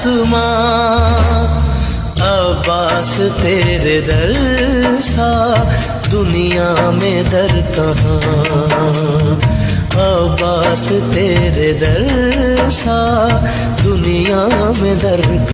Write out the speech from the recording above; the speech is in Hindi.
आसमां। अब्बास तेरे दर सा दुनिया में दर कहाँ। अब्बास तेरे दर सा दुनिया में दर